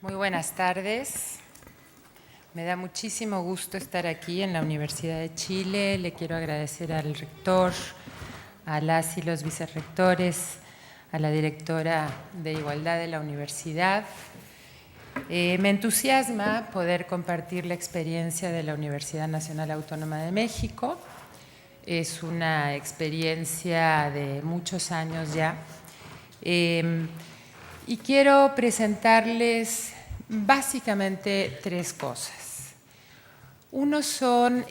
Muy buenas tardes. Me da muchísimo gusto estar aquí en la Universidad de Chile. Le quiero agradecer al rector, a las y los vicerrectores, a la directora de Igualdad de la universidad. Me entusiasma poder compartir la experiencia de la Universidad Nacional Autónoma de México. Es una experiencia de muchos años ya. Y quiero presentarles básicamente tres cosas. Uno son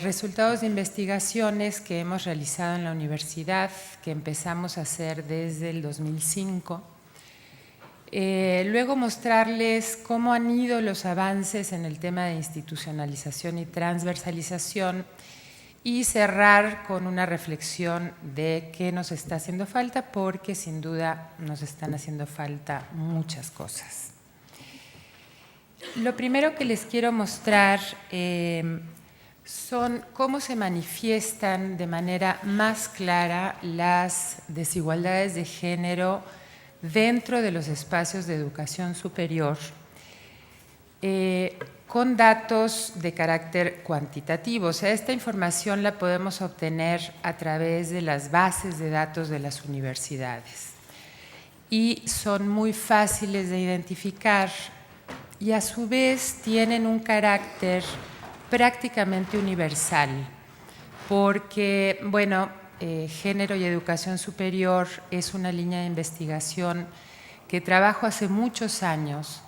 resultados de investigaciones que hemos realizado en la universidad, que empezamos a hacer desde el 2005. Luego mostrarles cómo han ido los avances en el tema de institucionalización y transversalización y cerrar con una reflexión de qué nos está haciendo falta, porque sin duda nos están haciendo falta muchas cosas. Lo primero que les quiero mostrar son cómo se manifiestan de manera más clara las desigualdades de género dentro de los espacios de educación superior, con datos de carácter cuantitativo. O sea, esta información la podemos obtener a través de las bases de datos de las universidades y son muy fáciles de identificar y a su vez tienen un carácter prácticamente universal, porque, bueno, género y educación superior es una línea de investigación que trabajo hace muchos años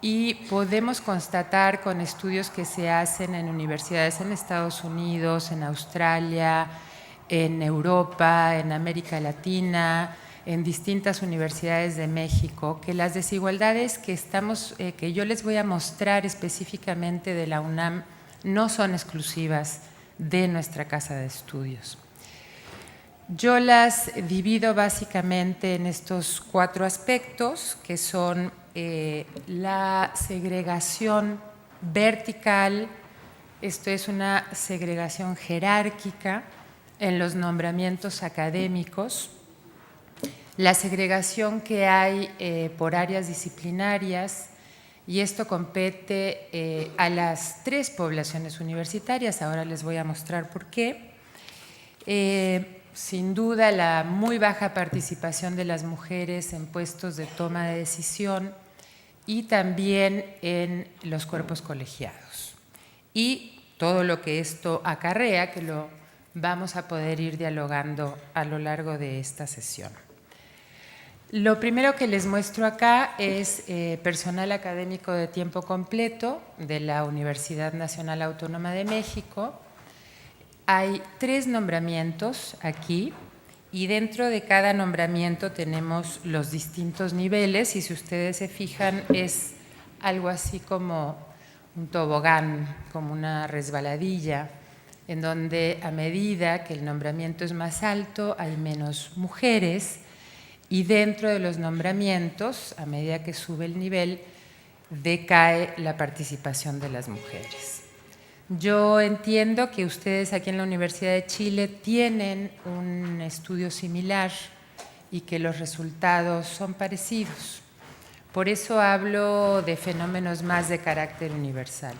y podemos constatar con estudios que se hacen en universidades en Estados Unidos, en Australia, en Europa, en América Latina, en distintas universidades de México, que las desigualdades que yo les voy a mostrar específicamente de la UNAM no son exclusivas de nuestra casa de estudios. Yo las divido básicamente en estos cuatro aspectos, que son la segregación vertical, esto es una segregación jerárquica en los nombramientos académicos, la segregación que hay por áreas disciplinarias, y esto compete a las tres poblaciones universitarias. Ahora les voy a mostrar por qué. Sin duda, la muy baja participación de las mujeres en puestos de toma de decisión y también en los cuerpos colegiados. Y todo lo que esto acarrea, que lo vamos a poder ir dialogando a lo largo de esta sesión. Lo primero que les muestro acá es personal académico de tiempo completo de la Universidad Nacional Autónoma de México. Hay 3 nombramientos aquí y dentro de cada nombramiento tenemos los distintos niveles y si ustedes se fijan es algo así como un tobogán, como una resbaladilla, en donde a medida que el nombramiento es más alto hay menos mujeres y dentro de los nombramientos, a medida que sube el nivel, decae la participación de las mujeres. Yo entiendo que ustedes aquí en la Universidad de Chile tienen un estudio similar y que los resultados son parecidos. Por eso hablo de fenómenos más de carácter universal.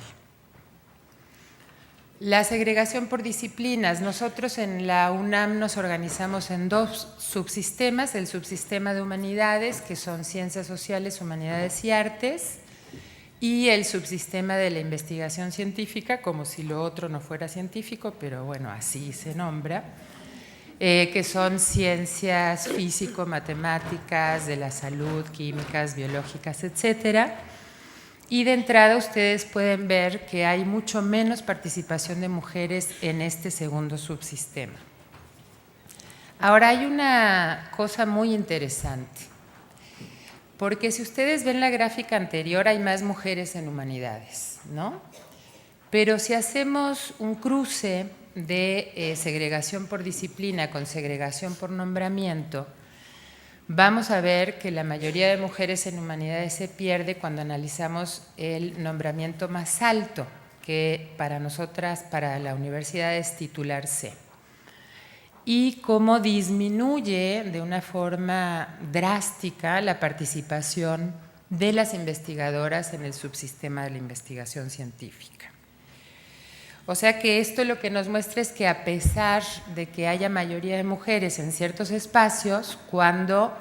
La segregación por disciplinas. Nosotros en la UNAM nos organizamos en 2 subsistemas, el subsistema de humanidades, que son ciencias sociales, humanidades y artes, y el subsistema de la investigación científica, como si lo otro no fuera científico, pero bueno, así se nombra, que son ciencias físico-matemáticas, de la salud, químicas, biológicas, etcétera. Y de entrada ustedes pueden ver que hay mucho menos participación de mujeres en este segundo subsistema. Ahora hay una cosa muy interesante, porque si ustedes ven la gráfica anterior hay más mujeres en humanidades, ¿no? Pero si hacemos un cruce de segregación por disciplina con segregación por nombramiento, vamos a ver que la mayoría de mujeres en humanidades se pierde cuando analizamos el nombramiento más alto, que para nosotras, para la universidad, es titular C. Y cómo disminuye de una forma drástica la participación de las investigadoras en el subsistema de la investigación científica. O sea que esto lo que nos muestra es que a pesar de que haya mayoría de mujeres en ciertos espacios, cuando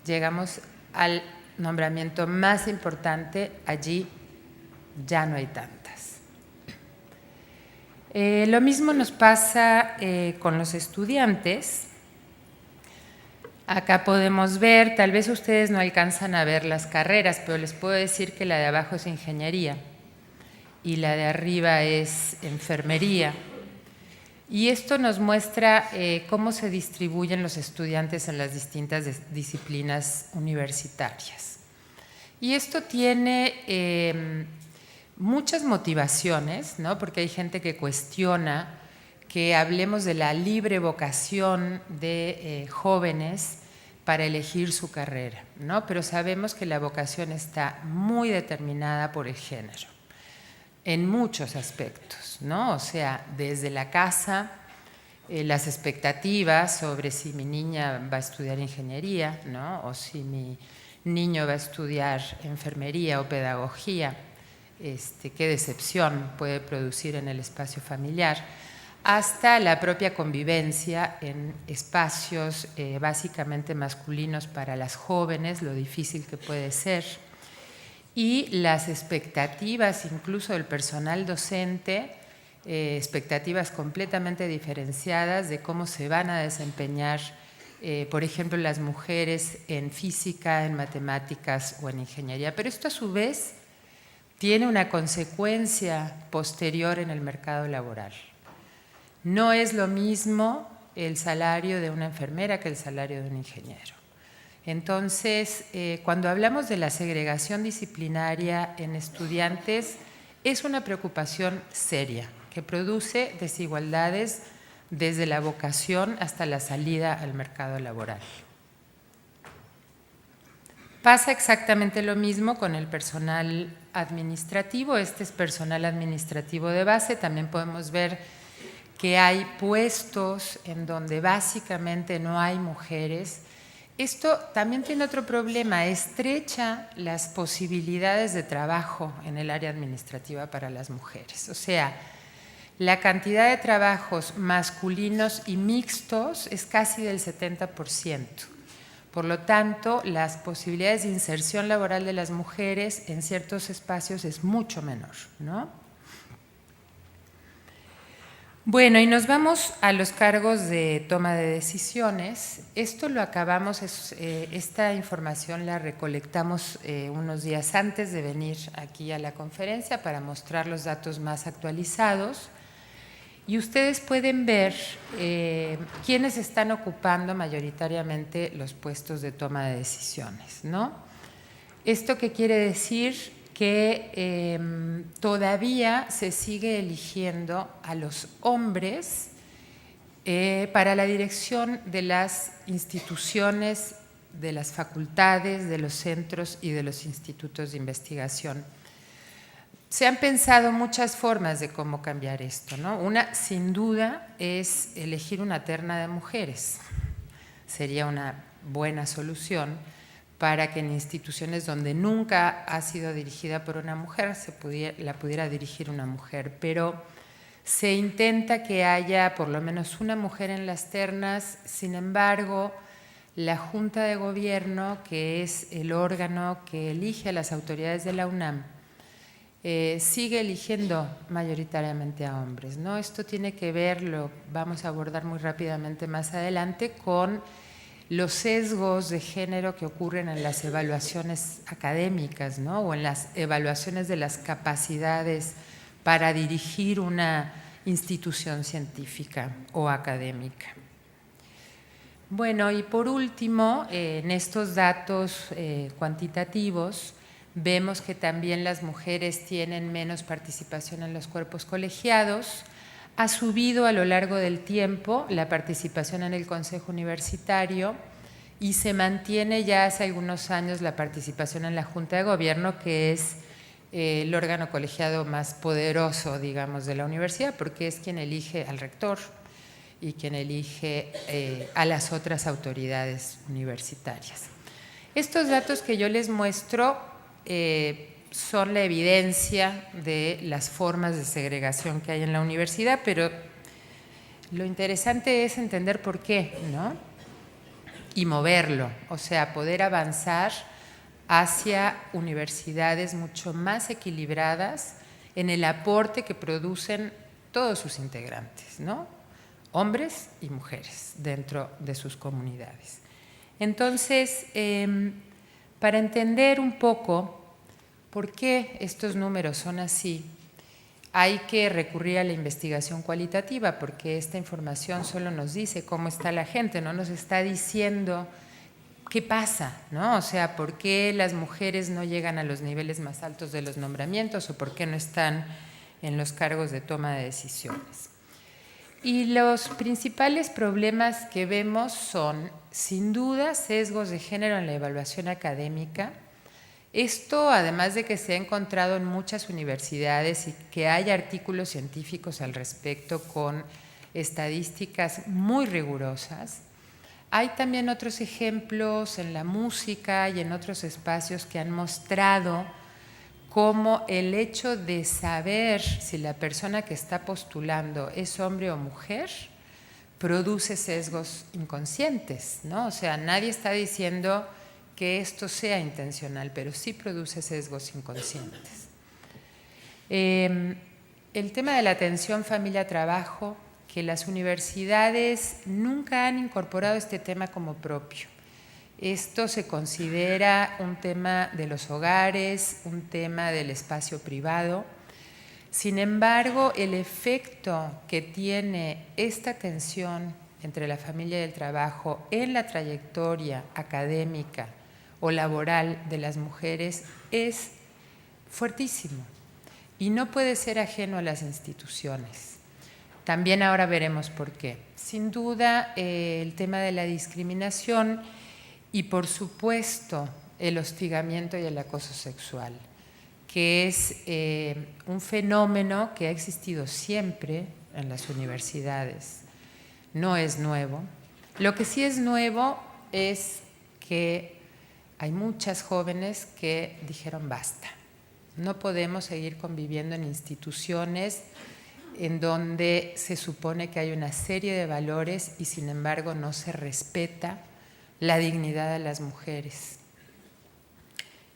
llegamos al nombramiento más importante, allí ya no hay tantas. Lo mismo nos pasa con los estudiantes. Acá podemos ver, tal vez ustedes no alcanzan a ver las carreras, pero les puedo decir que la de abajo es ingeniería y la de arriba es enfermería. Y esto nos muestra cómo se distribuyen los estudiantes en las distintas disciplinas universitarias. Y esto tiene muchas motivaciones, ¿no? Porque hay gente que cuestiona que hablemos de la libre vocación de jóvenes para elegir su carrera, ¿no? Pero sabemos que la vocación está muy determinada por el género, en muchos aspectos, ¿no? O sea, desde la casa, las expectativas sobre si mi niña va a estudiar ingeniería, ¿no? O si mi niño va a estudiar enfermería o pedagogía, qué decepción puede producir en el espacio familiar, hasta la propia convivencia en espacios básicamente masculinos para las jóvenes, lo difícil que puede ser, y las expectativas incluso del personal docente, expectativas completamente diferenciadas de cómo se van a desempeñar, por ejemplo, las mujeres en física, en matemáticas o en ingeniería. Pero esto a su vez tiene una consecuencia posterior en el mercado laboral. No es lo mismo el salario de una enfermera que el salario de un ingeniero. Entonces, cuando hablamos de la segregación disciplinaria en estudiantes, es una preocupación seria que produce desigualdades desde la vocación hasta la salida al mercado laboral. Pasa exactamente lo mismo con el personal administrativo. Este es personal administrativo de base. También podemos ver que hay puestos en donde básicamente no hay mujeres. Esto también tiene otro problema, estrecha las posibilidades de trabajo en el área administrativa para las mujeres. O sea, la cantidad de trabajos masculinos y mixtos es casi del 70%. Por lo tanto, las posibilidades de inserción laboral de las mujeres en ciertos espacios es mucho menor, ¿no? Bueno, y nos vamos a los cargos de toma de decisiones. Esto lo acabamos, esta información la recolectamos unos días antes de venir aquí a la conferencia para mostrar los datos más actualizados. Y ustedes pueden ver quiénes están ocupando mayoritariamente los puestos de toma de decisiones, ¿no? ¿Esto qué quiere decir? Que todavía se sigue eligiendo a los hombres para la dirección de las instituciones, de las facultades, de los centros y de los institutos de investigación. Se han pensado muchas formas de cómo cambiar esto, ¿no? Una, sin duda, es elegir una terna de mujeres. Sería una buena solución para que en instituciones donde nunca ha sido dirigida por una mujer la pudiera dirigir una mujer, pero se intenta que haya por lo menos una mujer en las ternas. Sin embargo, la Junta de Gobierno, que es el órgano que elige a las autoridades de la UNAM, sigue eligiendo mayoritariamente a hombres, ¿no? Esto tiene que ver, lo vamos a abordar muy rápidamente más adelante, con los sesgos de género que ocurren en las evaluaciones académicas, ¿no? O en las evaluaciones de las capacidades para dirigir una institución científica o académica. Bueno, y por último, en estos datos cuantitativos, vemos que también las mujeres tienen menos participación en los cuerpos colegiados. Ha subido a lo largo del tiempo la participación en el Consejo Universitario y se mantiene ya hace algunos años la participación en la Junta de Gobierno, que es el órgano colegiado más poderoso, digamos, de la universidad, porque es quien elige al rector y quien elige a las otras autoridades universitarias. Estos datos que yo les muestro son la evidencia de las formas de segregación que hay en la universidad, pero lo interesante es entender por qué, ¿no? Y moverlo, o sea, poder avanzar hacia universidades mucho más equilibradas en el aporte que producen todos sus integrantes, ¿no? Hombres y mujeres dentro de sus comunidades. Entonces, para entender un poco por qué estos números son así, hay que recurrir a la investigación cualitativa, porque esta información solo nos dice cómo está la gente, no nos está diciendo qué pasa, ¿no? O sea, por qué las mujeres no llegan a los niveles más altos de los nombramientos o por qué no están en los cargos de toma de decisiones. Y los principales problemas que vemos son, sin duda, sesgos de género en la evaluación académica. Esto, además de que se ha encontrado en muchas universidades y que hay artículos científicos al respecto con estadísticas muy rigurosas, hay también otros ejemplos en la música y en otros espacios que han mostrado cómo el hecho de saber si la persona que está postulando es hombre o mujer produce sesgos inconscientes, ¿no? O sea, nadie está diciendo que esto sea intencional, pero sí produce sesgos inconscientes. El tema de la atención familia-trabajo, que las universidades nunca han incorporado este tema como propio. Esto se considera un tema de los hogares, un tema del espacio privado. Sin embargo, el efecto que tiene esta tensión entre la familia y el trabajo en la trayectoria académica o laboral de las mujeres es fuertísimo y no puede ser ajeno a las instituciones. También ahora veremos por qué. Sin duda, el tema de la discriminación y, por supuesto, el hostigamiento y el acoso sexual, que es un fenómeno que ha existido siempre en las universidades. No es nuevo. Lo que sí es nuevo es que hay muchas jóvenes que dijeron basta. No podemos seguir conviviendo en instituciones en donde se supone que hay una serie de valores y sin embargo no se respeta la dignidad de las mujeres.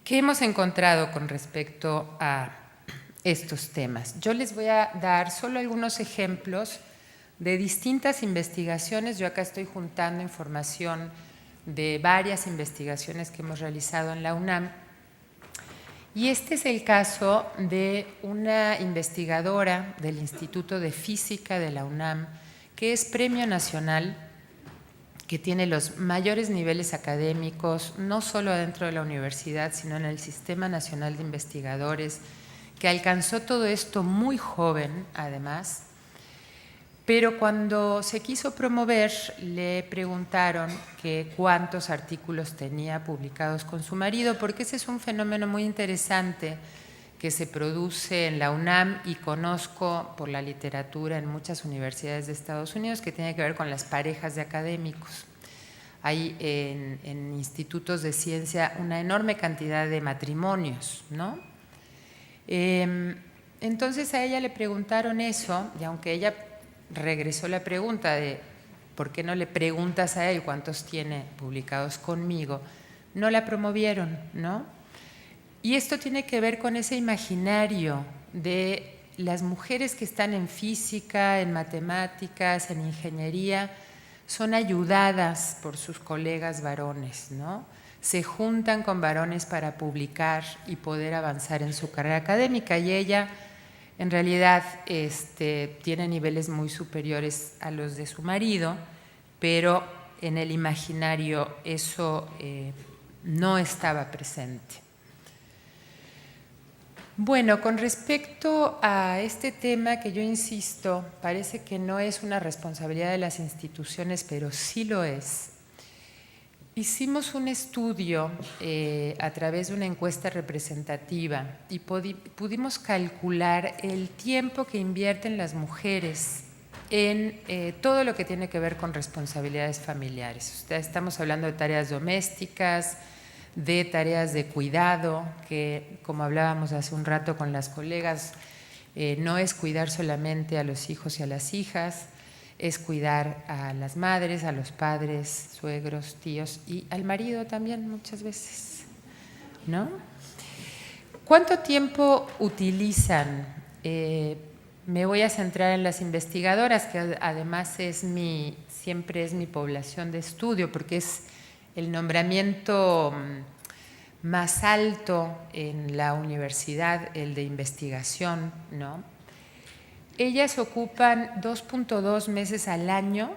¿Qué hemos encontrado con respecto a estos temas? Yo les voy a dar solo algunos ejemplos de distintas investigaciones. Yo acá estoy juntando información de varias investigaciones que hemos realizado en la UNAM. Y este es el caso de una investigadora del Instituto de Física de la UNAM, que es Premio Nacional, que tiene los mayores niveles académicos, no solo dentro de la universidad, sino en el Sistema Nacional de Investigadores, que alcanzó todo esto muy joven, además. Pero cuando se quiso promover, le preguntaron que cuántos artículos tenía publicados con su marido, porque ese es un fenómeno muy interesante que se produce en la UNAM y conozco por la literatura en muchas universidades de Estados Unidos, que tiene que ver con las parejas de académicos. Hay en institutos de ciencia una enorme cantidad de matrimonios, ¿no? Entonces a ella le preguntaron eso, y aunque ella regresó la pregunta de ¿por qué no le preguntas a él cuántos tiene publicados conmigo?, no la promovieron, ¿no? Y esto tiene que ver con ese imaginario de las mujeres que están en física, en matemáticas, en ingeniería, son ayudadas por sus colegas varones, ¿no? Se juntan con varones para publicar y poder avanzar en su carrera académica, y ella en realidad tiene niveles muy superiores a los de su marido, pero en el imaginario eso no estaba presente. Bueno, con respecto a este tema que yo insisto, parece que no es una responsabilidad de las instituciones, pero sí lo es. Hicimos un estudio a través de una encuesta representativa y pudimos calcular el tiempo que invierten las mujeres en todo lo que tiene que ver con responsabilidades familiares. Estamos hablando de tareas domésticas, de tareas de cuidado, que como hablábamos hace un rato con las colegas, no es cuidar solamente a los hijos y a las hijas, es cuidar a las madres, a los padres, suegros, tíos y al marido también muchas veces, ¿no? ¿Cuánto tiempo utilizan? Me voy a centrar en las investigadoras, que además siempre es mi población de estudio, porque es el nombramiento más alto en la universidad, el de investigación, ¿no? Ellas ocupan 2.2 meses al año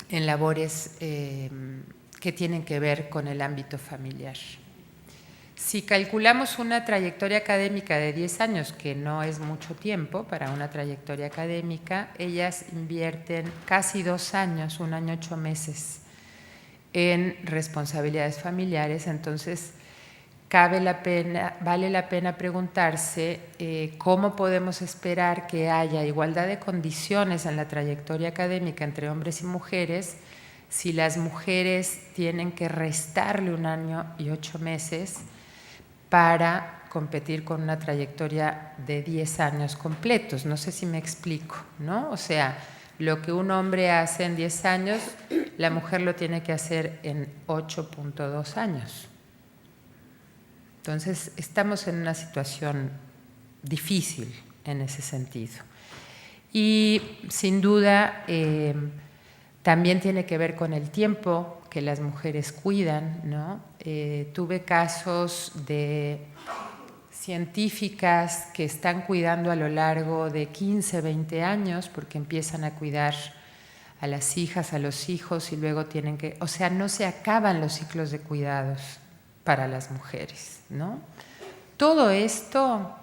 en labores que tienen que ver con el ámbito familiar. Si calculamos una trayectoria académica de 10 años, que no es mucho tiempo para una trayectoria académica, ellas invierten casi 2 años, 1 año 8 meses, en responsabilidades familiares. Entonces, vale la pena preguntarse cómo podemos esperar que haya igualdad de condiciones en la trayectoria académica entre hombres y mujeres si las mujeres tienen que restarle 1 año y 8 meses para competir con una trayectoria de 10 años completos. No sé si me explico, ¿no? O sea, lo que un hombre hace en 10 años, la mujer lo tiene que hacer en 8.2 años. Entonces, estamos en una situación difícil en ese sentido. Y sin duda, también tiene que ver con el tiempo que las mujeres cuidan, ¿no? Tuve casos de científicas que están cuidando a lo largo de 15, 20 años, porque empiezan a cuidar a las hijas, a los hijos, y luego tienen que… O sea, no se acaban los ciclos de cuidados para las mujeres, ¿no? Todo esto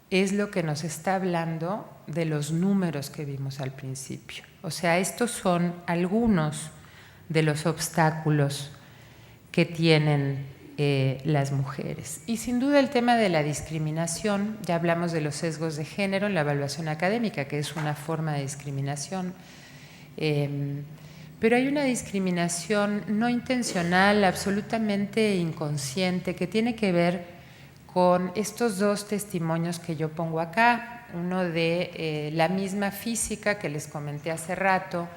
es lo que nos está hablando de los números que vimos al principio. O sea, estos son algunos de los obstáculos que tienen las mujeres. Y sin duda el tema de la discriminación, ya hablamos de los sesgos de género en la evaluación académica, que es una forma de discriminación, pero hay una discriminación no intencional, absolutamente inconsciente, que tiene que ver con estos 2 testimonios que yo pongo acá. Uno de la misma física que les comenté hace rato,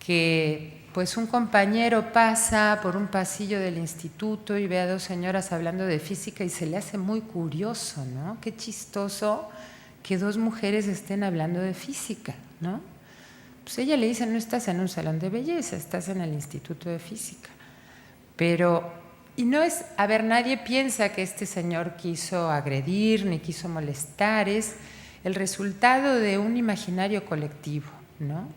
que pues un compañero pasa por un pasillo del instituto y ve a 2 señoras hablando de física y se le hace muy curioso, ¿no? Qué chistoso que 2 mujeres estén hablando de física, ¿no? Pues ella le dice, no estás en un salón de belleza, estás en el Instituto de Física. Pero, y no es, a ver, nadie piensa que este señor quiso agredir ni quiso molestar, es el resultado de un imaginario colectivo, ¿no?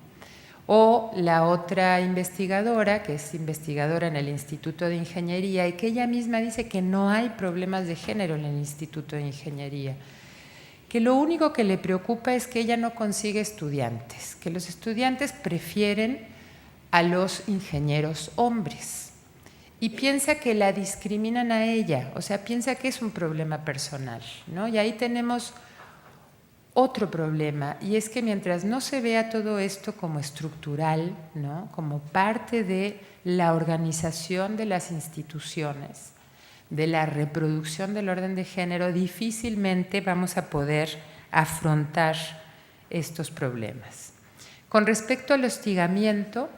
O la otra investigadora, que es investigadora en el Instituto de Ingeniería y que ella misma dice que no hay problemas de género en el Instituto de Ingeniería, que lo único que le preocupa es que ella no consigue estudiantes, que los estudiantes prefieren a los ingenieros hombres y piensa que la discriminan a ella, o sea, piensa que es un problema personal, ¿no? Y ahí tenemos otro problema, y es que mientras no se vea todo esto como estructural, ¿no? Como parte de la organización de las instituciones, de la reproducción del orden de género, difícilmente vamos a poder afrontar estos problemas. Con respecto al hostigamiento,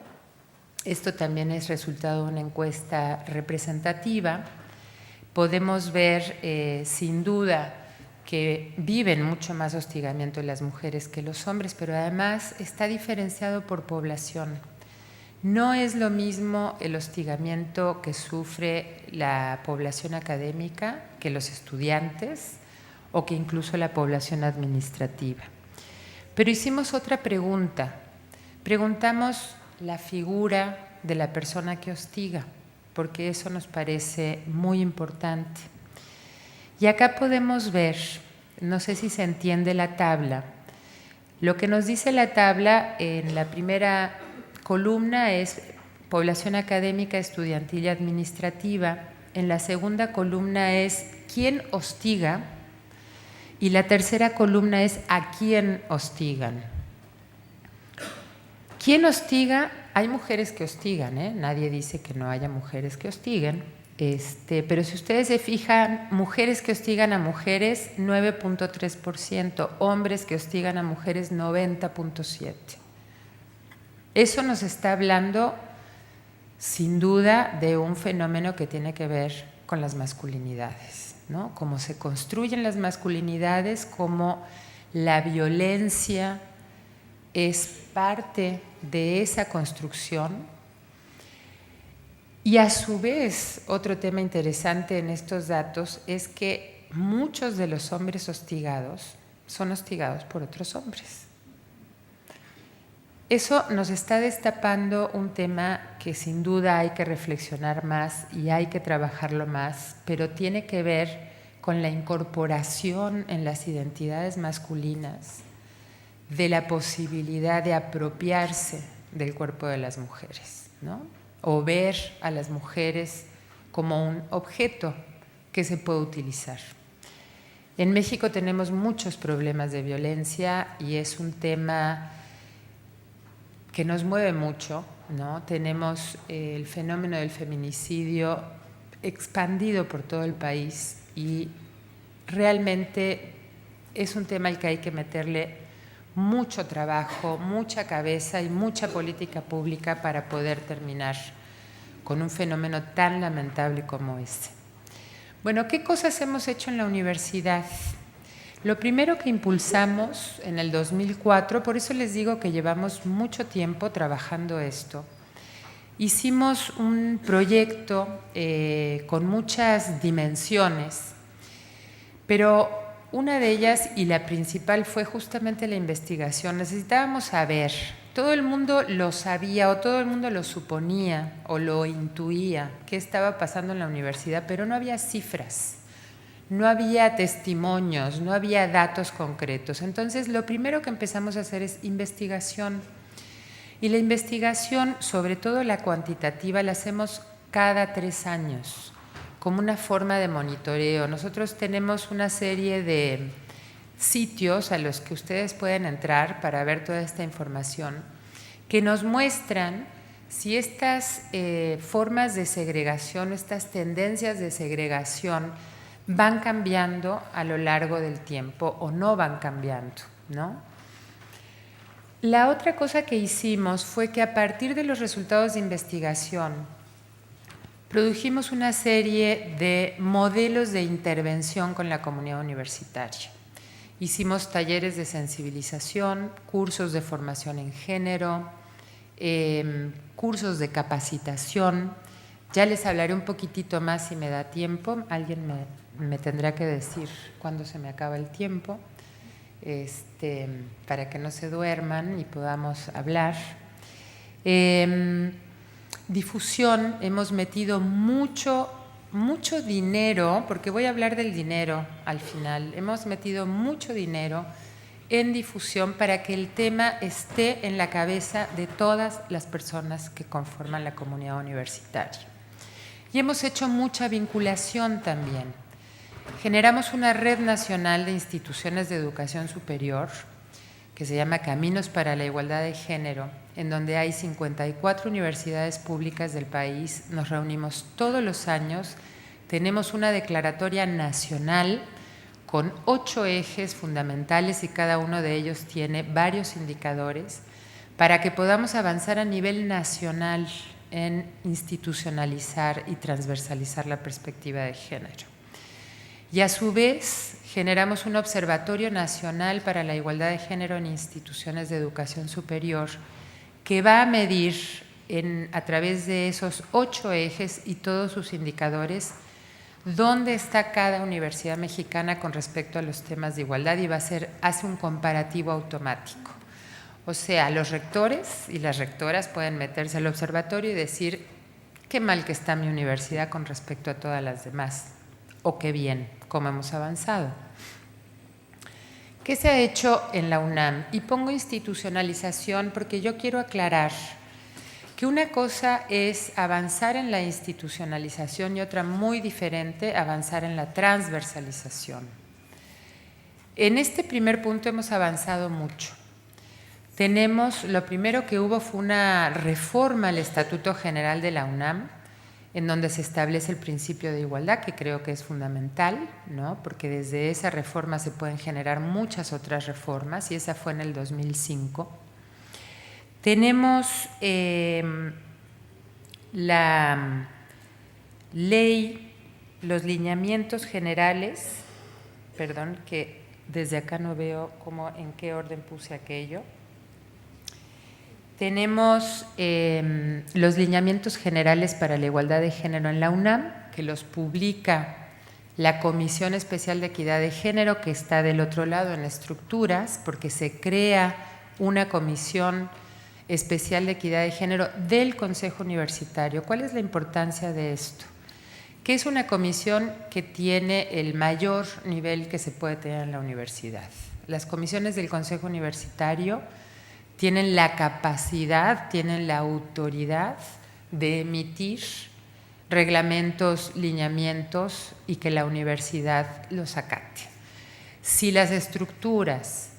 esto también es resultado de una encuesta representativa. Podemos ver sin duda que viven mucho más hostigamiento las mujeres que los hombres, pero además está diferenciado por población. No es lo mismo el hostigamiento que sufre la población académica que los estudiantes o que incluso la población administrativa. Pero hicimos otra pregunta. Preguntamos la figura de la persona que hostiga, porque eso nos parece muy importante. Y acá podemos ver, no sé si se entiende la tabla, lo que nos dice la tabla en la primera columna es población académica, estudiantil y administrativa. En la segunda columna es quién hostiga y la tercera columna es a quién hostigan. ¿Quién hostiga? Hay mujeres que hostigan, ¿eh? Nadie dice que no haya mujeres que hostiguen, Pero si ustedes se fijan, mujeres que hostigan a mujeres, 9.3%, hombres que hostigan a mujeres, 90.7%. Eso nos está hablando, sin duda, de un fenómeno que tiene que ver con las masculinidades, ¿no? Cómo se construyen las masculinidades, cómo la violencia es parte de esa construcción. Y a su vez, otro tema interesante en estos datos es que muchos de los hombres hostigados son hostigados por otros hombres. Eso nos está destapando un tema que sin duda hay que reflexionar más y hay que trabajarlo más, pero tiene que ver con la incorporación en las identidades masculinas de la posibilidad de apropiarse del cuerpo de las mujeres, ¿no? O ver a las mujeres como un objeto que se puede utilizar. En México tenemos muchos problemas de violencia y es un tema que nos mueve mucho, ¿no? Tenemos el fenómeno del feminicidio expandido por todo el país y realmente es un tema al que hay que meterle mucho trabajo, mucha cabeza y mucha política pública para poder terminar con un fenómeno tan lamentable como este. Bueno, ¿qué cosas hemos hecho en la universidad? Lo primero que impulsamos en el 2004, por eso les digo que llevamos mucho tiempo trabajando esto, hicimos un proyecto con muchas dimensiones, pero una de ellas y la principal fue justamente la investigación. Necesitábamos saber, todo el mundo lo sabía o todo el mundo lo suponía o lo intuía qué estaba pasando en la universidad, pero no había cifras, no había testimonios, no había datos concretos. Entonces, lo primero que empezamos a hacer es investigación. Y la investigación, sobre todo la cuantitativa, la hacemos cada 3 años. Como una forma de monitoreo. Nosotros tenemos una serie de sitios a los que ustedes pueden entrar para ver toda esta información que nos muestran si estas formas de segregación, estas tendencias de segregación van cambiando a lo largo del tiempo o no van cambiando, ¿no? La otra cosa que hicimos fue que a partir de los resultados de investigación produjimos una serie de modelos de intervención con la comunidad universitaria. Hicimos talleres de sensibilización, cursos de formación en género, cursos de capacitación. Ya les hablaré un poquitito más si me da tiempo. Alguien me tendrá que decir cuándo se me acaba el tiempo, para que no se duerman y podamos hablar. Difusión, hemos metido mucho dinero, porque voy a hablar del dinero al final, hemos metido mucho dinero en difusión para que el tema esté en la cabeza de todas las personas que conforman la comunidad universitaria. Y hemos hecho mucha vinculación también. Generamos una red nacional de instituciones de educación superior que se llama Caminos para la Igualdad de Género, en donde hay 54 universidades públicas del país. Nos reunimos todos los años, tenemos una declaratoria nacional con 8 ejes fundamentales y cada uno de ellos tiene varios indicadores para que podamos avanzar a nivel nacional en institucionalizar y transversalizar la perspectiva de género. Y a su vez generamos un observatorio nacional para la igualdad de género en instituciones de educación superior que va a medir a través de esos 8 ejes y todos sus indicadores dónde está cada universidad mexicana con respecto a los temas de igualdad y hace un comparativo automático. O sea, los rectores y las rectoras pueden meterse al observatorio y decir qué mal que está mi universidad con respecto a todas las demás, o qué bien, cómo hemos avanzado. ¿Qué se ha hecho en la UNAM? Y pongo institucionalización porque yo quiero aclarar que una cosa es avanzar en la institucionalización y otra muy diferente, avanzar en la transversalización. En este primer punto hemos avanzado mucho. Lo primero que hubo fue una reforma al Estatuto General de la UNAM, en donde se establece el principio de igualdad, que creo que es fundamental, ¿no? Porque desde esa reforma se pueden generar muchas otras reformas, y esa fue en el 2005. Tenemos la ley, los lineamientos generales, perdón, que desde acá no veo en qué orden puse aquello. Tenemos los lineamientos generales para la igualdad de género en la UNAM, que los publica la Comisión Especial de Equidad de Género, que está del otro lado en estructuras, porque se crea una comisión especial de equidad de género del Consejo Universitario. ¿Cuál es la importancia de esto? Que es una comisión que tiene el mayor nivel que se puede tener en la universidad. Las comisiones del Consejo Universitario tienen la capacidad, tienen la autoridad de emitir reglamentos, lineamientos y que la universidad los acate. Si las estructuras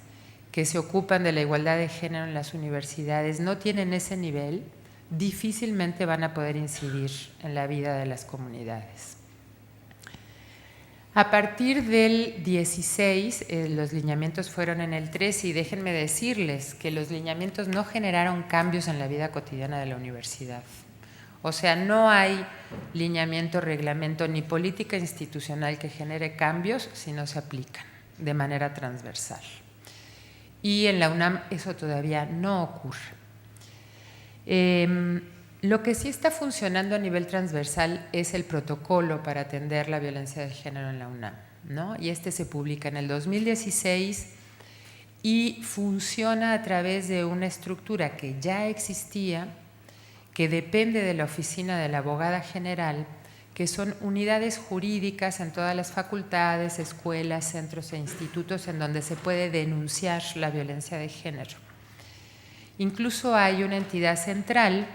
que se ocupan de la igualdad de género en las universidades no tienen ese nivel, difícilmente van a poder incidir en la vida de las comunidades. A partir del 16, los lineamientos fueron en el 13, y déjenme decirles que los lineamientos no generaron cambios en la vida cotidiana de la universidad. O sea, no hay lineamiento, reglamento ni política institucional que genere cambios si no se aplican de manera transversal. Y en la UNAM eso todavía no ocurre. Lo que sí está funcionando a nivel transversal es el protocolo para atender la violencia de género en la UNAM, ¿no? Y este se publica en el 2016 y funciona a través de una estructura que ya existía, que depende de la oficina de la abogada general, que son unidades jurídicas en todas las facultades, escuelas, centros e institutos en donde se puede denunciar la violencia de género. Incluso hay una entidad central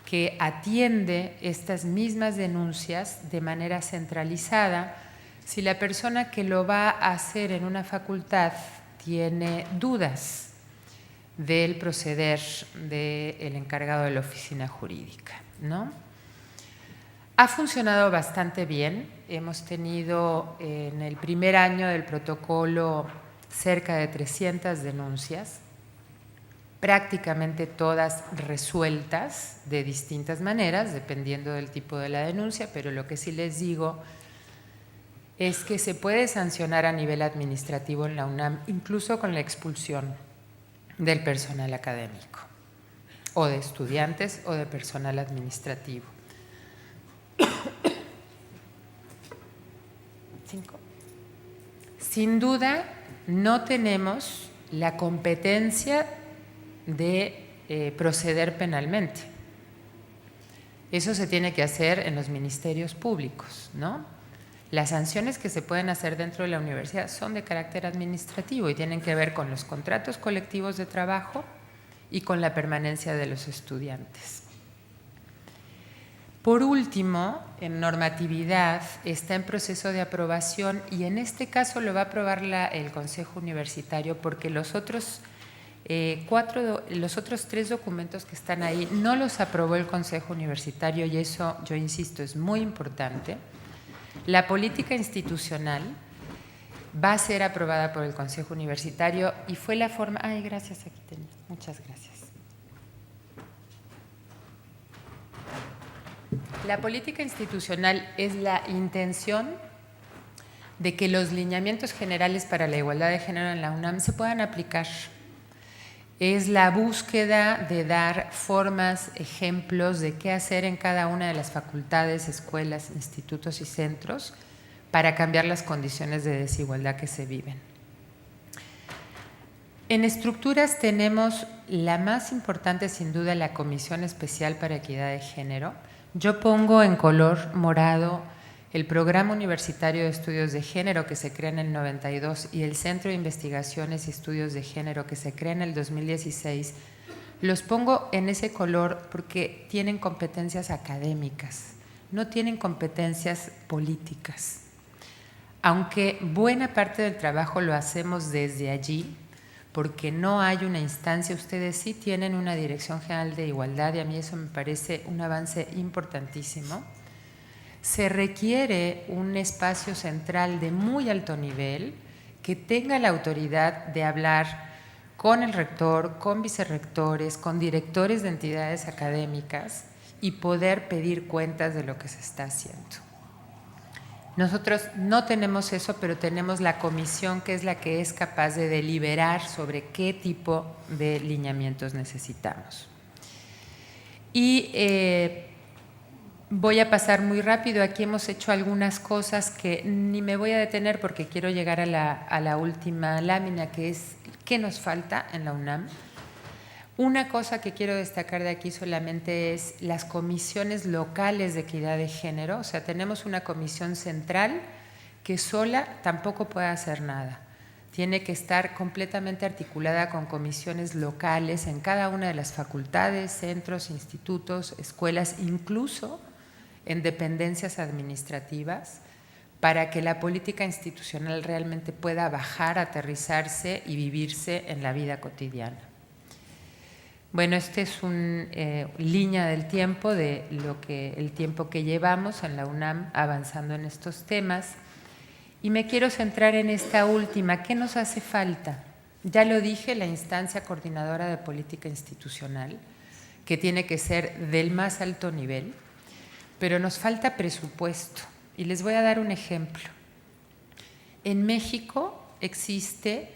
que atiende estas mismas denuncias de manera centralizada. Si la persona que lo va a hacer en una facultad tiene dudas del proceder del encargado de la oficina jurídica, ¿no? Ha funcionado bastante bien. Hemos tenido en el primer año del protocolo cerca de 300 denuncias, prácticamente todas resueltas de distintas maneras, dependiendo del tipo de la denuncia, pero lo que sí les digo es que se puede sancionar a nivel administrativo en la UNAM, incluso con la expulsión del personal académico, o de estudiantes, o de personal administrativo. 5. Sin duda, no tenemos la competencia de proceder penalmente. Eso se tiene que hacer en los ministerios públicos, ¿no? Las sanciones que se pueden hacer dentro de la universidad son de carácter administrativo y tienen que ver con los contratos colectivos de trabajo y con la permanencia de los estudiantes. Por último, en normatividad está en proceso de aprobación, y en este caso lo va a aprobar el Consejo Universitario, porque los otros 3 documentos que están ahí no los aprobó el Consejo Universitario, y eso, yo insisto, es muy importante. La política institucional va a ser aprobada por el Consejo Universitario y fue la forma… Ay, gracias, aquí tenía. Muchas gracias. La política institucional es la intención de que los lineamientos generales para la igualdad de género en la UNAM se puedan aplicar. Es la búsqueda de dar formas, ejemplos de qué hacer en cada una de las facultades, escuelas, institutos y centros para cambiar las condiciones de desigualdad que se viven. En estructuras tenemos la más importante, sin duda, la Comisión Especial para Equidad de Género. Yo pongo en color morado el Programa Universitario de Estudios de Género, que se crea en el 92, y el Centro de Investigaciones y Estudios de Género, que se crea en el 2016. Los pongo en ese color porque tienen competencias académicas, no tienen competencias políticas. Aunque buena parte del trabajo lo hacemos desde allí, porque no hay una instancia. Ustedes sí tienen una Dirección General de Igualdad y a mí eso me parece un avance importantísimo. Se requiere un espacio central de muy alto nivel que tenga la autoridad de hablar con el rector, con vicerrectores, con directores de entidades académicas y poder pedir cuentas de lo que se está haciendo. Nosotros no tenemos eso, pero tenemos la comisión que es la que es capaz de deliberar sobre qué tipo de lineamientos necesitamos. Y voy a pasar muy rápido. Aquí hemos hecho algunas cosas que ni me voy a detener porque quiero llegar a la última lámina, que es qué nos falta en la UNAM. Una cosa que quiero destacar de aquí solamente es las comisiones locales de equidad de género. O sea, tenemos una comisión central que sola tampoco puede hacer nada. Tiene que estar completamente articulada con comisiones locales en cada una de las facultades, centros, institutos, escuelas, incluso en dependencias administrativas, para que la política institucional realmente pueda bajar, aterrizarse y vivirse en la vida cotidiana. Bueno, esta es una línea del tiempo, el tiempo que llevamos en la UNAM avanzando en estos temas. Y me quiero centrar en esta última. ¿Qué nos hace falta? Ya lo dije, la instancia coordinadora de política institucional, que tiene que ser del más alto nivel, pero nos falta presupuesto. Y les voy a dar un ejemplo. En México existe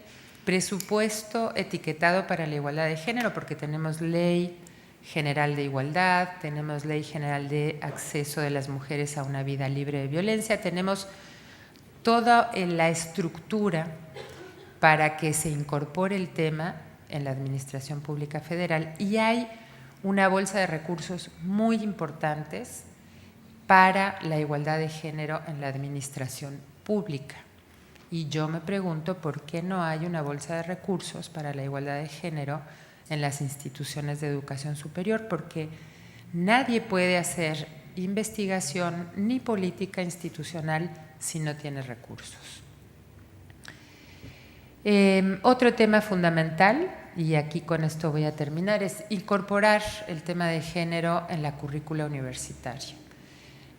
presupuesto etiquetado para la igualdad de género, porque tenemos Ley General de Igualdad, tenemos Ley General de Acceso de las Mujeres a una Vida Libre de Violencia, tenemos toda la estructura para que se incorpore el tema en la Administración Pública Federal, y hay una bolsa de recursos muy importantes para la igualdad de género en la administración pública. Y yo me pregunto por qué no hay una bolsa de recursos para la igualdad de género en las instituciones de educación superior, porque nadie puede hacer investigación ni política institucional si no tiene recursos. Otro tema fundamental, y aquí con esto voy a terminar, es incorporar el tema de género en la currícula universitaria.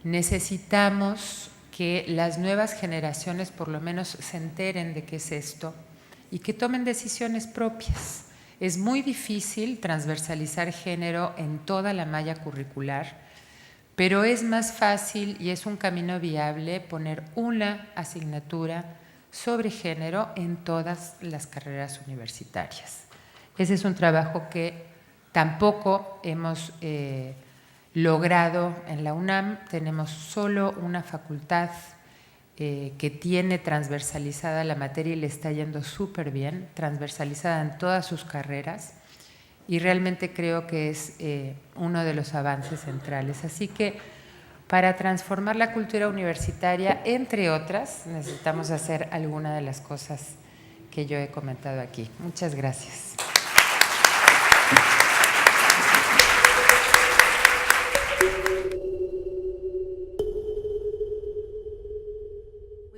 Necesitamos que las nuevas generaciones por lo menos se enteren de qué es esto y que tomen decisiones propias. Es muy difícil transversalizar género en toda la malla curricular, pero es más fácil y es un camino viable poner una asignatura sobre género en todas las carreras universitarias. Ese es un trabajo que tampoco hemos logrado en la UNAM. Tenemos solo una facultad que tiene transversalizada la materia y le está yendo súper bien, transversalizada en todas sus carreras, y realmente creo que es uno de los avances centrales. Así que para transformar la cultura universitaria, entre otras, necesitamos hacer alguna de las cosas que yo he comentado aquí. Muchas gracias.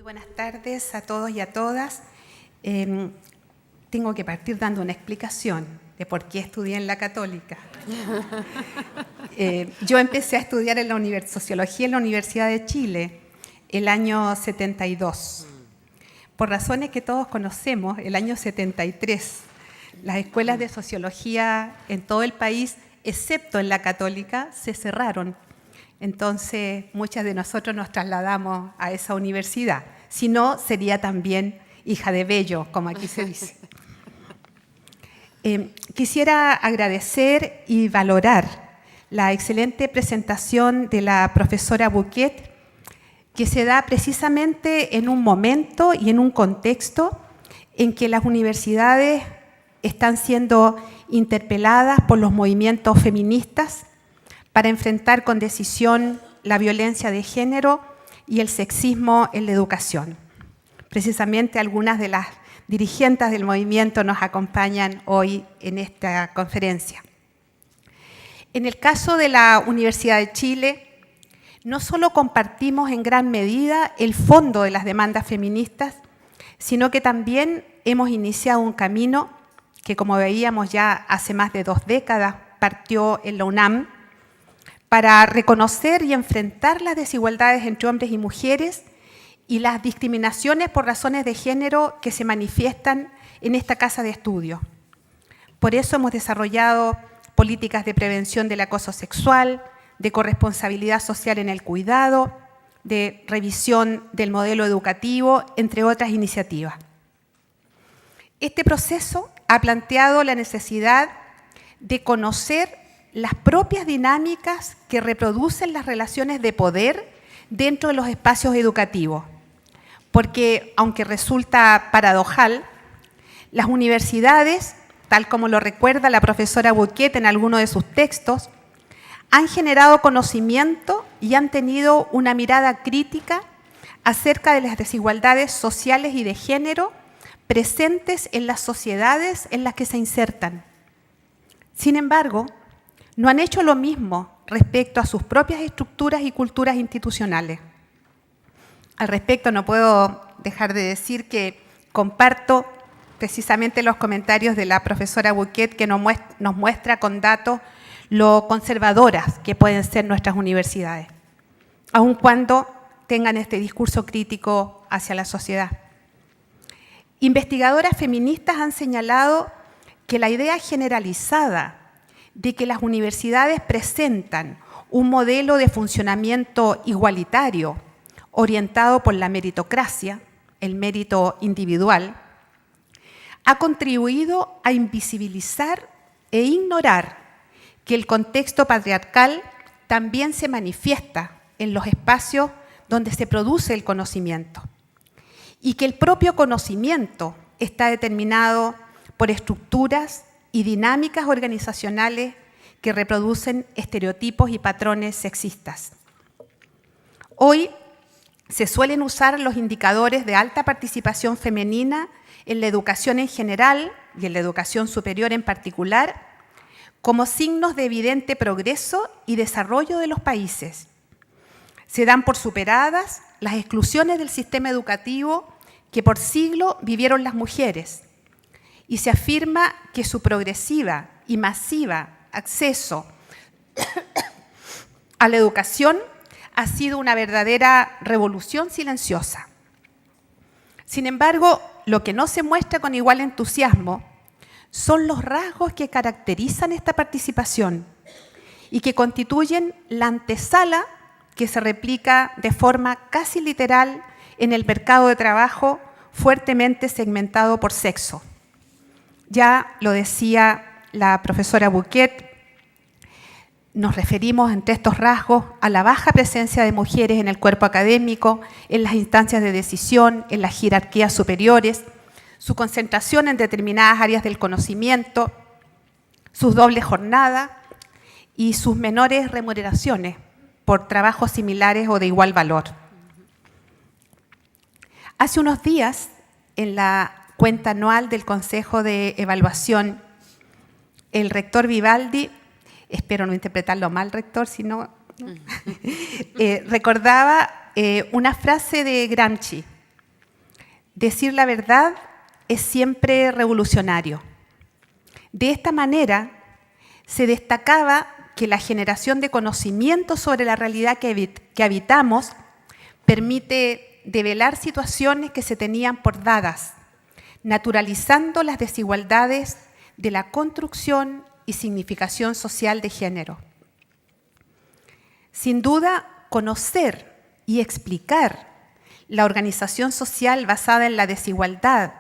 Buenas tardes a todos y a todas. Tengo que partir dando una explicación de por qué estudié en la Católica. Yo empecé a estudiar en la Sociología en la Universidad de Chile el año 72. Por razones que todos conocemos, el año 73, las escuelas de sociología en todo el país, excepto en la Católica, se cerraron. Entonces, muchas de nosotros nos trasladamos a esa universidad. Si no, sería también hija de Bello, como aquí se dice. Quisiera agradecer y valorar la excelente presentación de la profesora Bouquet, que se da precisamente en un momento y en un contexto en que las universidades están siendo interpeladas por los movimientos feministas para enfrentar con decisión la violencia de género y el sexismo en la educación. Precisamente algunas de las dirigentes del movimiento nos acompañan hoy en esta conferencia. En el caso de la Universidad de Chile, no solo compartimos en gran medida el fondo de las demandas feministas, sino que también hemos iniciado un camino que como veíamos ya hace más de 2 décadas partió en la UNAM, para reconocer y enfrentar las desigualdades entre hombres y mujeres y las discriminaciones por razones de género que se manifiestan en esta casa de estudio. Por eso hemos desarrollado políticas de prevención del acoso sexual, de corresponsabilidad social en el cuidado, de revisión del modelo educativo, entre otras iniciativas. Este proceso ha planteado la necesidad de conocer las propias dinámicas que reproducen las relaciones de poder dentro de los espacios educativos. Porque, aunque resulta paradojal, las universidades, tal como lo recuerda la profesora Bouquet en alguno de sus textos, han generado conocimiento y han tenido una mirada crítica acerca de las desigualdades sociales y de género presentes en las sociedades en las que se insertan. Sin embargo, no han hecho lo mismo respecto a sus propias estructuras y culturas institucionales. Al respecto, no puedo dejar de decir que comparto precisamente los comentarios de la profesora Bouquet, que nos muestra con datos lo conservadoras que pueden ser nuestras universidades, aun cuando tengan este discurso crítico hacia la sociedad. Investigadoras feministas han señalado que la idea generalizada de que las universidades presentan un modelo de funcionamiento igualitario orientado por la meritocracia, el mérito individual, ha contribuido a invisibilizar e ignorar que el contexto patriarcal también se manifiesta en los espacios donde se produce el conocimiento y que el propio conocimiento está determinado por estructuras y dinámicas organizacionales que reproducen estereotipos y patrones sexistas. Hoy se suelen usar los indicadores de alta participación femenina en la educación en general y en la educación superior en particular como signos de evidente progreso y desarrollo de los países. Se dan por superadas las exclusiones del sistema educativo que por siglos vivieron las mujeres y se afirma que su progresiva y masiva acceso a la educación ha sido una verdadera revolución silenciosa. Sin embargo, lo que no se muestra con igual entusiasmo son los rasgos que caracterizan esta participación y que constituyen la antesala que se replica de forma casi literal en el mercado de trabajo fuertemente segmentado por sexo. Ya lo decía la profesora Bouquet, nos referimos entre estos rasgos a la baja presencia de mujeres en el cuerpo académico, en las instancias de decisión, en las jerarquías superiores, su concentración en determinadas áreas del conocimiento, sus dobles jornadas y sus menores remuneraciones por trabajos similares o de igual valor. Hace unos días, en la cuenta anual del Consejo de Evaluación, el rector Vivaldi, espero no interpretarlo mal, rector, sino recordaba una frase de Gramsci: decir la verdad es siempre revolucionario. De esta manera se destacaba que la generación de conocimiento sobre la realidad que habitamos permite develar situaciones que se tenían por dadas, naturalizando las desigualdades de la construcción y significación social de género. Sin duda, conocer y explicar la organización social basada en la desigualdad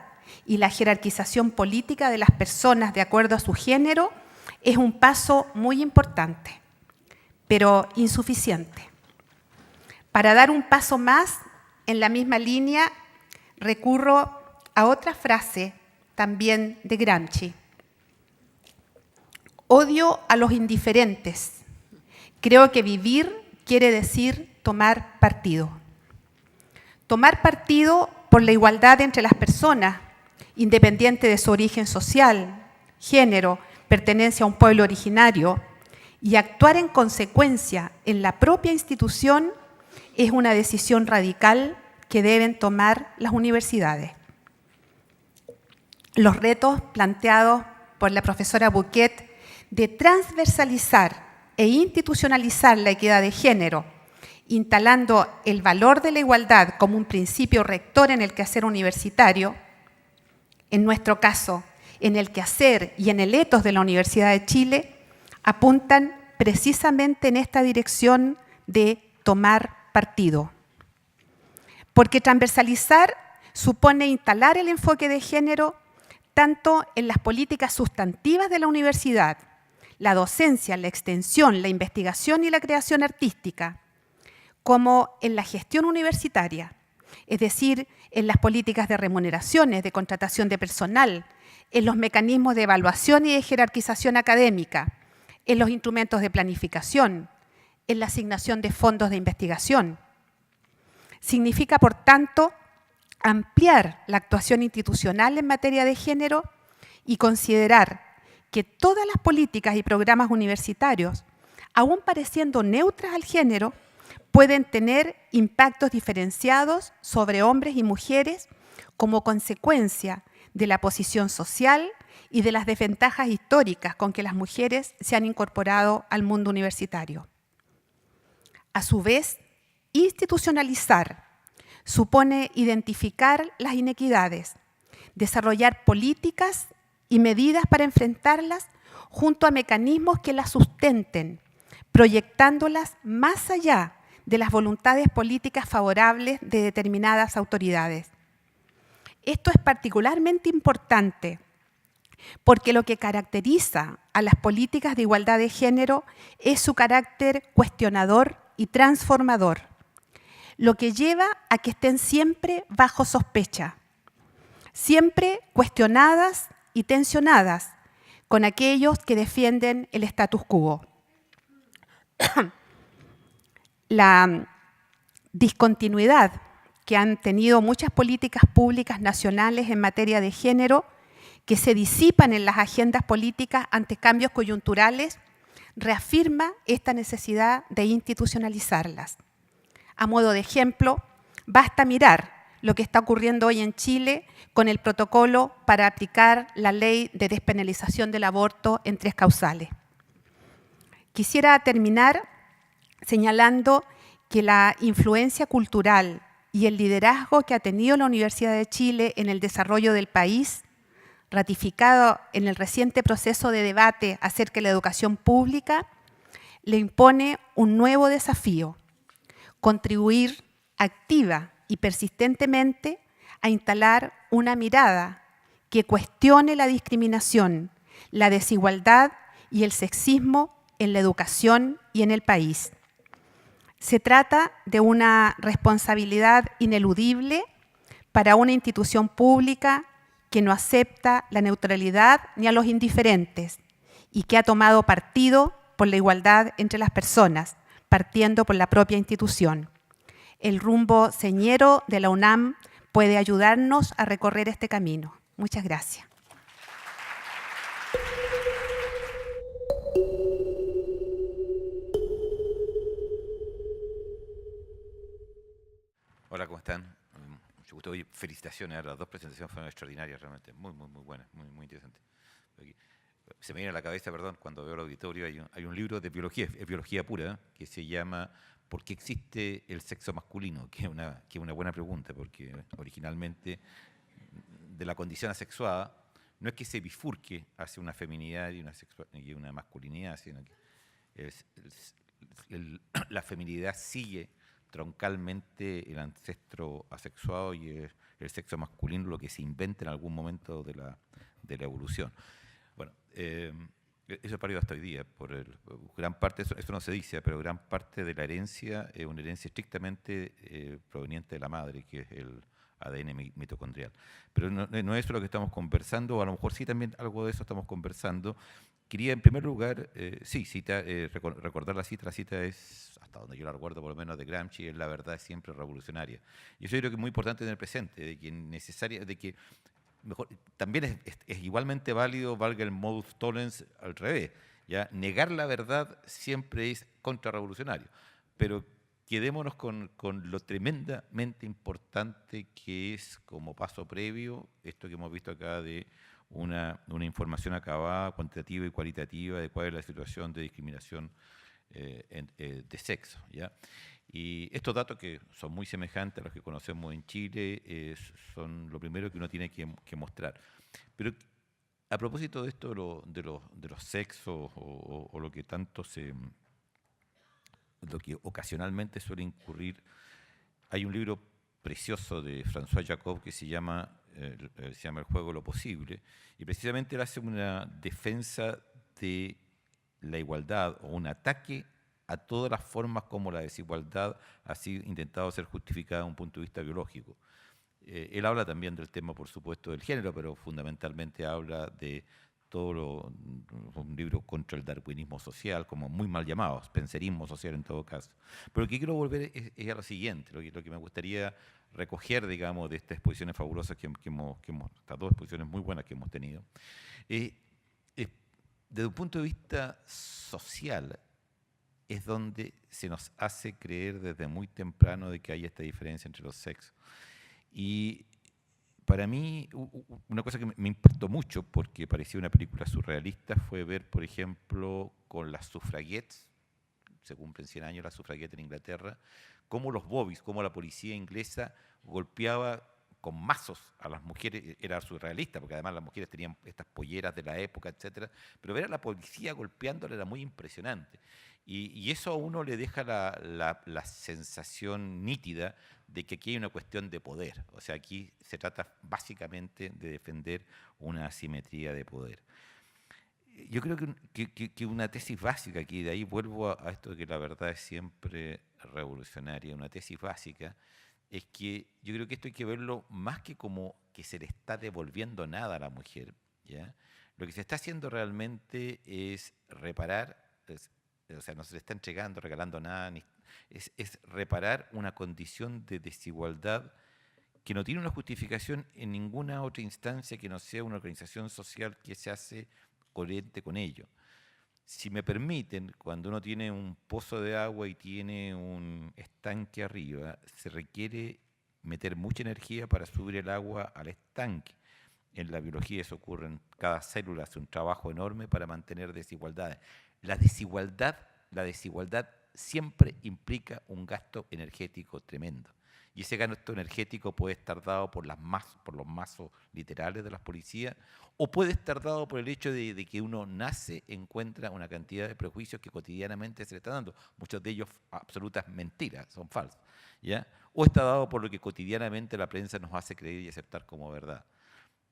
y la jerarquización política de las personas de acuerdo a su género es un paso muy importante, pero insuficiente. Para dar un paso más en la misma línea, recurro a otra frase también de Gramsci: odio a los indiferentes. Creo que vivir quiere decir tomar partido. Tomar partido por la igualdad entre las personas, independiente de su origen social, género, pertenencia a un pueblo originario, y actuar en consecuencia en la propia institución es una decisión radical que deben tomar las universidades. los retos planteados por la profesora Bouquet de transversalizar e institucionalizar la equidad de género, instalando el valor de la igualdad como un principio rector en el quehacer universitario, en nuestro caso, en el quehacer y en el ethos de la Universidad de Chile, apuntan precisamente en esta dirección de tomar partido. Porque transversalizar supone instalar el enfoque de género tanto en las políticas sustantivas de la universidad, la docencia, la extensión, la investigación y la creación artística, como en la gestión universitaria, es decir, en las políticas de remuneraciones, de contratación de personal, en los mecanismos de evaluación y de jerarquización académica, en los instrumentos de planificación, en la asignación de fondos de investigación. Significa, por tanto, ampliar la actuación institucional en materia de género y considerar que todas las políticas y programas universitarios, aun pareciendo neutras al género, pueden tener impactos diferenciados sobre hombres y mujeres como consecuencia de la posición social y de las desventajas históricas con que las mujeres se han incorporado al mundo universitario. A su vez, institucionalizar supone identificar las inequidades, desarrollar políticas y medidas para enfrentarlas junto a mecanismos que las sustenten, proyectándolas más allá de las voluntades políticas favorables de determinadas autoridades. Esto es particularmente importante porque lo que caracteriza a las políticas de igualdad de género es su carácter cuestionador y transformador, lo que lleva a que estén siempre bajo sospecha, siempre cuestionadas y tensionadas con aquellos que defienden el status quo. La discontinuidad que han tenido muchas políticas públicas nacionales en materia de género, que se disipan en las agendas políticas ante cambios coyunturales, reafirma esta necesidad de institucionalizarlas. A modo de ejemplo, basta mirar lo que está ocurriendo hoy en Chile con el protocolo para aplicar la ley de despenalización del aborto en 3 causales. Quisiera terminar señalando que la influencia cultural y el liderazgo que ha tenido la Universidad de Chile en el desarrollo del país, ratificado en el reciente proceso de debate acerca de la educación pública, le impone un nuevo desafío: contribuir activa y persistentemente a instalar una mirada que cuestione la discriminación, la desigualdad y el sexismo en la educación y en el país. Se trata de una responsabilidad ineludible para una institución pública que no acepta la neutralidad ni a los indiferentes y que ha tomado partido por la igualdad entre las personas, partiendo por la propia institución. El rumbo señero de la UNAM puede ayudarnos a recorrer este camino. Muchas gracias. Hola, ¿cómo están? Mucho gusto. Oye, felicitaciones, las 2 presentaciones fueron extraordinarias, realmente, muy buenas, muy interesantes. Se me viene a la cabeza, perdón, cuando veo el auditorio, hay un libro de biología, es biología pura, que se llama ¿Por qué existe el sexo masculino? Que es una buena pregunta, porque originalmente de la condición asexuada no es que se bifurque hacia una feminidad y una masculinidad, sino que la feminidad sigue troncalmente el ancestro asexuado y el sexo masculino lo que se inventa en algún momento de la evolución. Bueno, eso es válido hasta hoy día. Gran parte, eso no se dice, pero gran parte de la herencia es una herencia estrictamente proveniente de la madre, que es el ADN mitocondrial. Pero no es eso lo que estamos conversando, o a lo mejor sí también algo de eso estamos conversando. Quería, en primer lugar, recordar la cita es, hasta donde yo la recuerdo por lo menos, de Gramsci, es la verdad es siempre revolucionaria. Y eso yo creo que es muy importante tener presente, de que mejor, también es igualmente válido, valga el modus tollens al revés. ¿Ya? Negar la verdad siempre es contrarrevolucionario, pero quedémonos con lo tremendamente importante que es como paso previo esto que hemos visto acá de una información acabada, cuantitativa y cualitativa de cuál es la situación de discriminación de sexo, ¿ya? Y estos datos que son muy semejantes a los que conocemos en Chile son lo primero que uno tiene que mostrar. Pero a propósito de esto de los sexos o lo que tanto lo que ocasionalmente suele incurrir, hay un libro precioso de François Jacob que se llama El juego de lo posible, y precisamente él hace una defensa de la igualdad o un ataque a todas las formas como la desigualdad ha sido intentado ser justificada desde un punto de vista biológico. Él habla también del tema, por supuesto, del género, pero fundamentalmente habla de un libro contra el darwinismo social, como muy mal llamado, spencerismo social en todo caso. Pero lo que quiero volver es a lo siguiente, lo que me gustaría recoger, digamos, de estas exposiciones fabulosas estas dos exposiciones muy buenas que hemos tenido, desde un punto de vista social, es donde se nos hace creer desde muy temprano de que hay esta diferencia entre los sexos. Y para mí, una cosa que me impactó mucho, porque parecía una película surrealista, fue ver, por ejemplo, con las suffragettes, se cumplen 100 años las suffragettes en Inglaterra, cómo los bobbies, cómo la policía inglesa golpeaba con mazos a las mujeres. Era surrealista, porque además las mujeres tenían estas polleras de la época, etcétera, pero ver a la policía golpeándola era muy impresionante. Y eso a uno le deja la sensación nítida de que aquí hay una cuestión de poder. O sea, aquí se trata básicamente de defender una asimetría de poder. Yo creo que una tesis básica, aquí de ahí vuelvo a esto de que la verdad es siempre revolucionaria, una tesis básica, es que yo creo que esto hay que verlo más que como que se le está devolviendo nada a la mujer, ¿ya? Lo que se está haciendo realmente es reparar, o sea, no se le está entregando, regalando nada, es reparar una condición de desigualdad que no tiene una justificación en ninguna otra instancia que no sea una organización social que se hace coherente con ello. Si me permiten, cuando uno tiene un pozo de agua y tiene un estanque arriba, se requiere meter mucha energía para subir el agua al estanque. En la biología eso ocurre, en cada célula hace un trabajo enorme para mantener desigualdades. La desigualdad siempre implica un gasto energético tremendo. Y ese gasto energético puede estar dado por los mazos literales de las policías, o puede estar dado por el hecho de que uno nace, encuentra una cantidad de prejuicios que cotidianamente se le está dando, muchos de ellos absolutas mentiras, son falsos, ¿ya? O está dado por lo que cotidianamente la prensa nos hace creer y aceptar como verdad.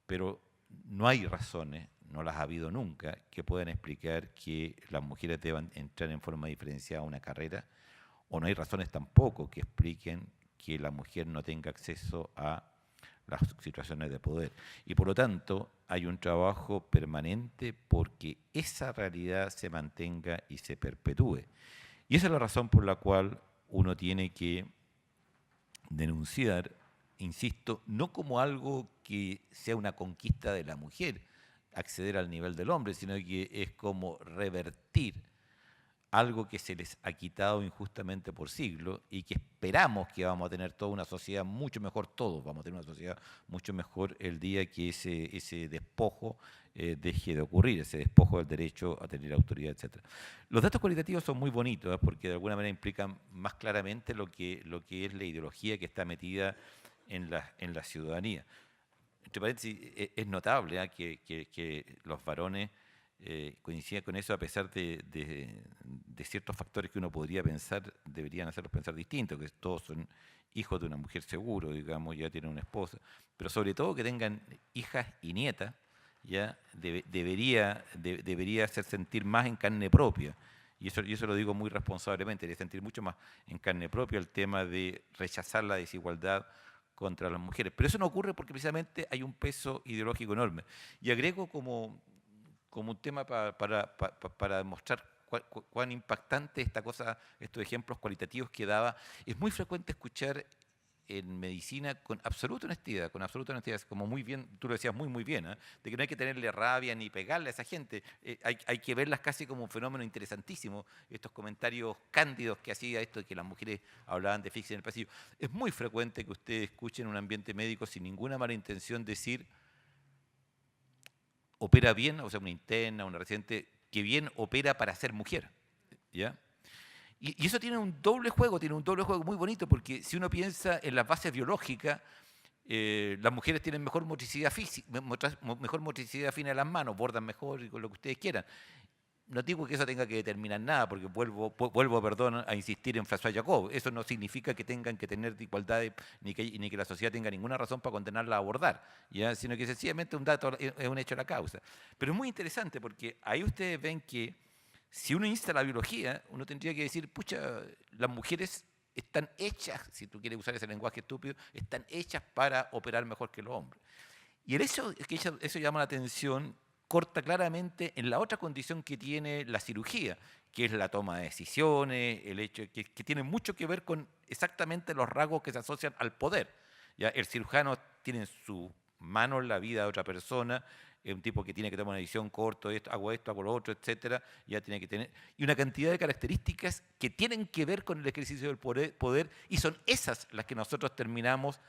Pero no hay razones, no las ha habido nunca, que puedan explicar que las mujeres deban entrar en forma diferenciada a una carrera, o no hay razones tampoco que expliquen que la mujer no tenga acceso a las situaciones de poder. Y por lo tanto, hay un trabajo permanente porque esa realidad se mantenga y se perpetúe. Y esa es la razón por la cual uno tiene que denunciar, insisto, no como algo que sea una conquista de la mujer, acceder al nivel del hombre, sino que es como revertir algo que se les ha quitado injustamente por siglos y que esperamos que vamos a tener toda una sociedad mucho mejor, todos vamos a tener una sociedad mucho mejor el día que ese despojo deje de ocurrir, ese despojo del derecho a tener autoridad, etc. Los datos cualitativos son muy bonitos porque de alguna manera implican más claramente lo que es la ideología que está metida en la ciudadanía. Entre paréntesis, es notable que los varones coinciden con eso a pesar de ciertos factores que uno podría pensar, deberían hacerlos pensar distintos, que todos son hijos de una mujer seguro, digamos, ya tienen una esposa, pero sobre todo que tengan hijas y nietas, ya debería hacer sentir más en carne propia. Y eso lo digo muy responsablemente, debería sentir mucho más en carne propia el tema de rechazar la desigualdad contra las mujeres. Pero eso no ocurre porque precisamente hay un peso ideológico enorme. Y agrego como un tema para demostrar cuán impactante esta cosa, estos ejemplos cualitativos que daba. Es muy frecuente escuchar en medicina con absoluta honestidad, como muy bien, tú lo decías muy bien, ¿eh? De que no hay que tenerle rabia ni pegarle a esa gente, hay que verlas casi como un fenómeno interesantísimo, estos comentarios cándidos que hacía esto de que las mujeres hablaban de asfixia en el pasillo. Es muy frecuente que ustedes escuchen en un ambiente médico sin ninguna mala intención decir opera bien, o sea, una interna, una residente, que bien opera para ser mujer, ¿ya? Y eso tiene un doble juego muy bonito, porque si uno piensa en las bases biológicas, las mujeres tienen mejor motricidad física, mejor motricidad fina de las manos, bordan mejor y con lo que ustedes quieran. No digo que eso tenga que determinar nada, porque vuelvo a insistir en François Jacob. Eso no significa que tengan que tener igualdad ni que la sociedad tenga ninguna razón para condenarla a abordar, ¿ya? Sino que sencillamente un dato es un hecho de la causa. Pero es muy interesante porque ahí ustedes ven que si uno insta la biología, uno tendría que decir, pucha, las mujeres están hechas, si tú quieres usar ese lenguaje estúpido, están hechas para operar mejor que los hombres. Y el hecho es que eso llama la atención, corta claramente en la otra condición que tiene la cirugía, que es la toma de decisiones, el hecho que tiene mucho que ver con exactamente los rasgos que se asocian al poder. ¿Ya? El cirujano tiene en su mano la vida de otra persona, es un tipo que tiene que tomar una decisión corta, hago esto, hago lo otro, etcétera, ya tiene que tener, y una cantidad de características que tienen que ver con el ejercicio del poder, y son esas las que nosotros terminamos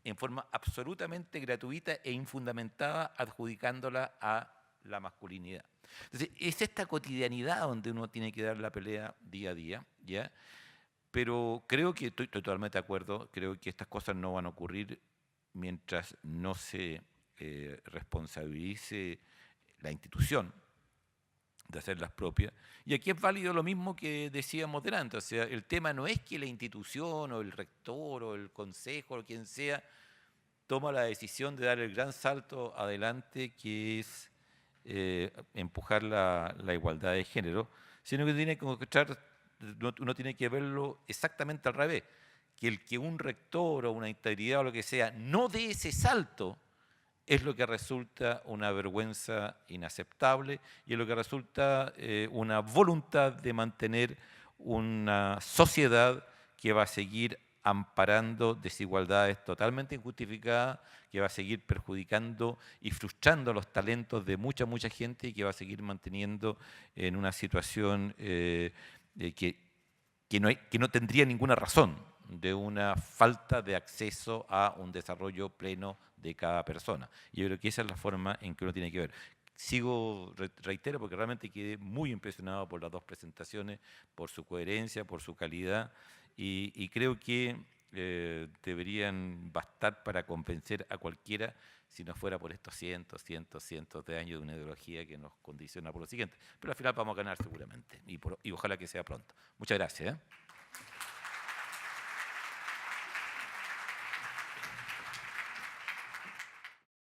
en forma absolutamente gratuita e infundamentada adjudicándola a la masculinidad. Entonces, es esta cotidianidad donde uno tiene que dar la pelea día a día, ¿ya? Pero creo que estoy totalmente de acuerdo, creo que estas cosas no van a ocurrir mientras no se responsabilice la institución de hacerlas propias. Y aquí es válido lo mismo que decíamos delante, o sea, el tema no es que la institución o el rector o el consejo o quien sea toma la decisión de dar el gran salto adelante que es empujar la igualdad de género, sino que tiene que encontrar, uno tiene que verlo exactamente al revés, que un rector o una integridad o lo que sea no dé ese salto es lo que resulta una vergüenza inaceptable y es lo que resulta una voluntad de mantener una sociedad que va a seguir amparando desigualdades totalmente injustificadas, que va a seguir perjudicando y frustrando los talentos de mucha gente y que va a seguir manteniendo en una situación que no tendría ninguna razón de una falta de acceso a un desarrollo pleno de cada persona. Y yo creo que esa es la forma en que uno tiene que ver. Reitero, porque realmente quedé muy impresionado por las dos presentaciones, por su coherencia, por su calidad, y creo que deberían bastar para convencer a cualquiera si no fuera por estos cientos de años de una ideología que nos condiciona por lo siguiente. Pero al final vamos a ganar seguramente, y ojalá que sea pronto. Muchas gracias.